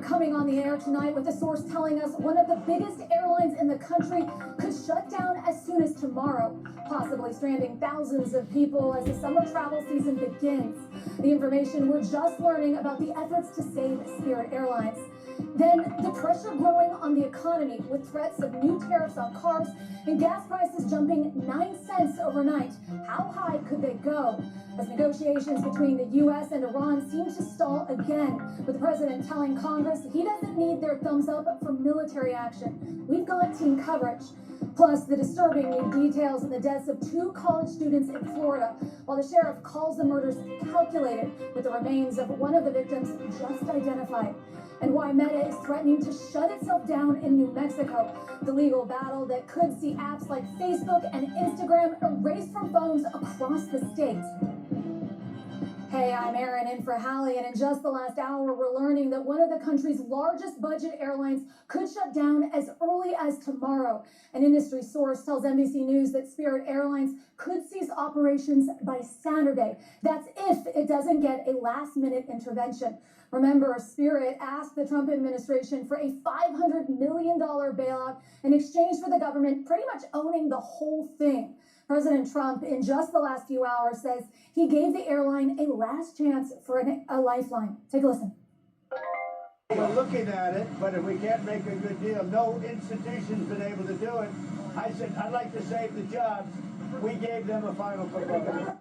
are coming on the air tonight with a source telling us one of the biggest airlines in the country could shut down as soon as tomorrow, possibly stranding thousands of people as the summer travel season begins. The information we're just learning about the efforts to save Spirit Airlines. Then the pressure growing on the economy with threats of new tariffs on cars and gas prices jumping 9 cents overnight. How high could they go? As negotiations between the U.S. and Iran seem to stall again, with the president telling Congress he doesn't need their thumbs up for military action. We've got team coverage. Plus, the disturbing new details in the deaths of 2 college students in Florida, while the sheriff calls the murders calculated, with the remains of one of the victims just identified. And why Meta is threatening to shut itself down in New Mexico, the legal battle that could see apps like Facebook and Instagram erased from phones across the state. Hey, I'm Erin in for Hallie, and in just the last hour, we're learning that one of the country's largest budget airlines could shut down as early as tomorrow. An industry source tells NBC News that Spirit Airlines could cease operations by Saturday. That's if it doesn't get a last-minute intervention. Remember, Spirit asked the Trump administration for a $500 million bailout in exchange for the government pretty much owning the whole thing. President Trump, in just the last few hours, says he gave the airline a last chance for a lifeline. Take a listen. We're looking at it, but if we can't make a good deal, no institution's been able to do it. I said, I'd like to save the jobs. We gave them a final proposal.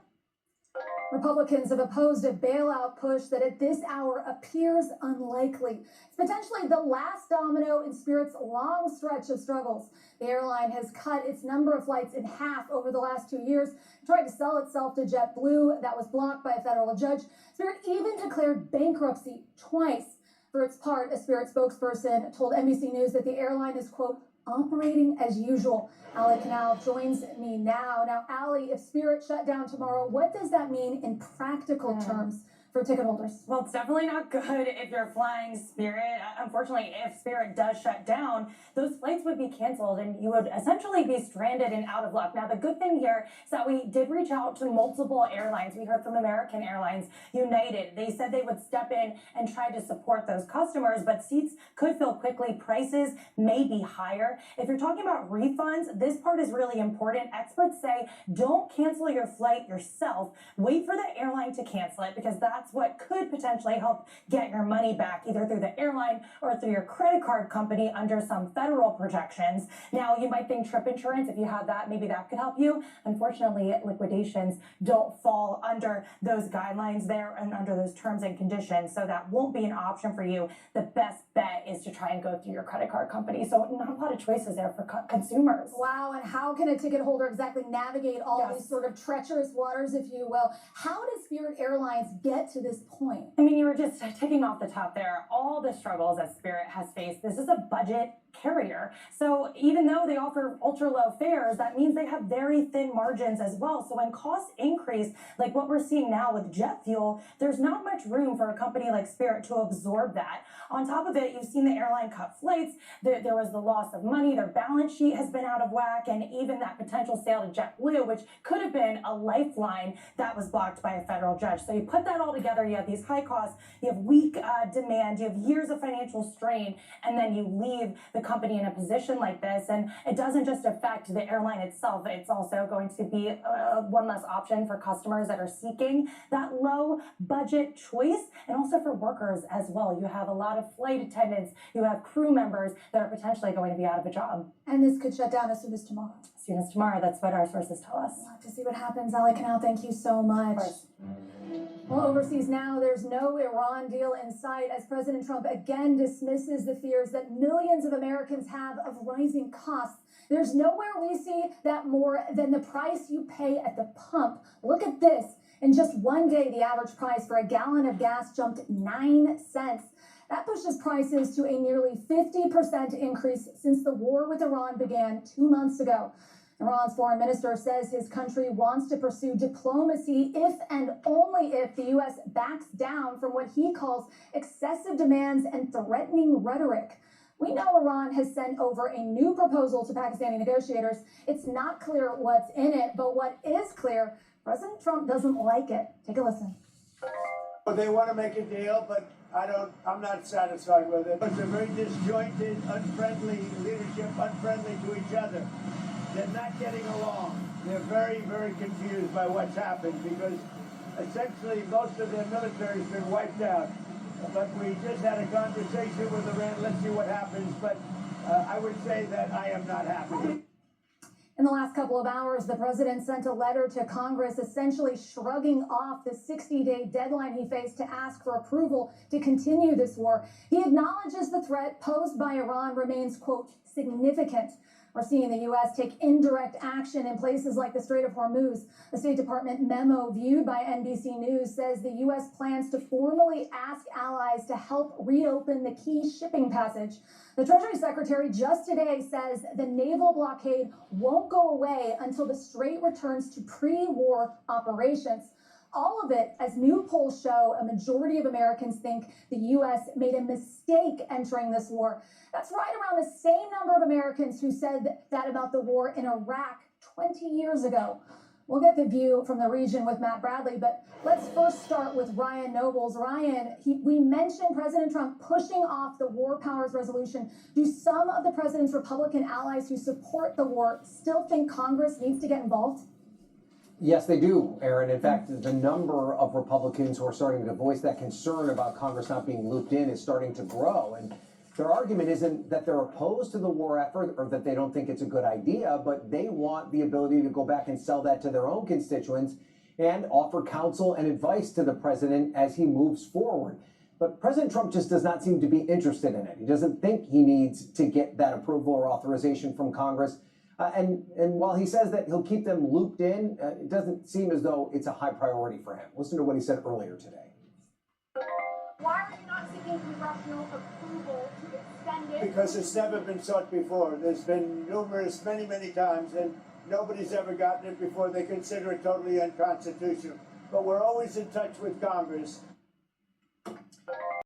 Republicans have opposed a bailout push that at this hour appears unlikely. It's potentially the last domino in Spirit's long stretch of struggles. The airline has cut its number of flights in half over the last 2 years, tried to sell itself to JetBlue. That was blocked by a federal judge. Spirit even declared bankruptcy twice. For its part, a Spirit spokesperson told NBC News that the airline is, quote, operating as usual. Allie Canal joins me now. Now, Allie, if Spirit shut down tomorrow, what does that mean in practical terms for ticket holders? Well, it's definitely not good if you're flying Spirit. Unfortunately, if Spirit does shut down, those flights would be canceled and you would essentially be stranded and out of luck. Now, the good thing here is that we did reach out to multiple airlines. We heard from American Airlines, United. They said they would step in and try to support those customers, but seats could fill quickly. Prices may be higher. If you're talking about refunds, this part is really important. Experts say don't cancel your flight yourself. Wait for the airline to cancel it, because that's what could potentially help get your money back, either through the airline or through your credit card company under some federal protections. Now, you might think trip insurance, if you have that, maybe that could help you. Unfortunately, liquidations don't fall under those guidelines there and under those terms and conditions, so that won't be an option for you. The best bet is to try and go through your credit card company. So not a lot of choices there for consumers. Wow, and how can a ticket holder exactly navigate all these sort of treacherous waters, if you will? How did Spirit Airlines get to this point? I mean, you were just ticking off the top there. All the struggles that Spirit has faced. This is a budget carrier. So even though they offer ultra low fares, that means they have very thin margins as well. So when costs increase, like what we're seeing now with jet fuel, there's not much room for a company like Spirit to absorb that. On top of it, you've seen the airline cut flights. There was the loss of money. Their balance sheet has been out of whack. And even that potential sale to JetBlue, which could have been a lifeline, that was blocked by a federal judge. So you put that all together, you have these high costs, you have weak demand, you have years of financial strain, and then you leave the company in a position like this. And it doesn't just affect the airline itself, it's also going to be one less option for customers that are seeking that low budget choice, and also for workers as well. You have a lot of flight attendants, you have crew members that are potentially going to be out of a job. And this could shut down as soon as tomorrow. As soon as tomorrow, that's what our sources tell us. We'll have to see what happens. Allie Canal, thank you so much. Well, overseas now, there's no Iran deal in sight as President Trump again dismisses the fears that millions of Americans have of rising costs. There's nowhere we see that more than the price you pay at the pump. Look at this. In just one day, the average price for a gallon of gas jumped 9 cents. That pushes prices to a nearly 50% increase since the war with Iran began 2 months ago. Iran's foreign minister says his country wants to pursue diplomacy if and only if the U.S. backs down from what he calls excessive demands and threatening rhetoric. We know Iran has sent over a new proposal to Pakistani negotiators. It's not clear what's in it, but what is clear, President Trump doesn't like it. Take a listen. They want to make a deal, but I'm not satisfied with it. It's a very disjointed, unfriendly leadership, unfriendly to each other. They're not getting along. They're very, very confused by what's happened because essentially most of their military's been wiped out. But we just had a conversation with Iran. Let's see what happens. But I would say that I am not happy. In the last couple of hours, the president sent a letter to Congress essentially shrugging off the 60-day deadline he faced to ask for approval to continue this war. He acknowledges the threat posed by Iran remains, quote, significant. We're seeing the U.S. take indirect action in places like the Strait of Hormuz. A State Department memo viewed by NBC News says the U.S. plans to formally ask allies to help reopen the key shipping passage. The Treasury Secretary just today says the naval blockade won't go away until the Strait returns to pre-war operations. All of it, as new polls show, a majority of Americans think the U.S. made a mistake entering this war. That's right around the same number of Americans who said that about the war in Iraq 20 years ago. We'll get the view from the region with Matt Bradley, but let's first start with Ryan Nobles. Ryan, we mentioned President Trump pushing off the War Powers Resolution. Do some of the president's Republican allies who support the war still think Congress needs to get involved? Yes, they do, Aaron. In fact, the number of Republicans who are starting to voice that concern about Congress not being looped in is starting to grow. And their argument isn't that they're opposed to the war effort or that they don't think it's a good idea, but they want the ability to go back and sell that to their own constituents and offer counsel and advice to the president as he moves forward. But President Trump just does not seem to be interested in it. He doesn't think he needs to get that approval or authorization from Congress. And while he says that he'll keep them looped in, it doesn't seem as though it's a high priority for him. Listen to what he said earlier today. Why are you not seeking congressional approval to extend it? Because it's never been sought before. There's been many, many times, and nobody's ever gotten it before. They consider it totally unconstitutional. But we're always in touch with Congress.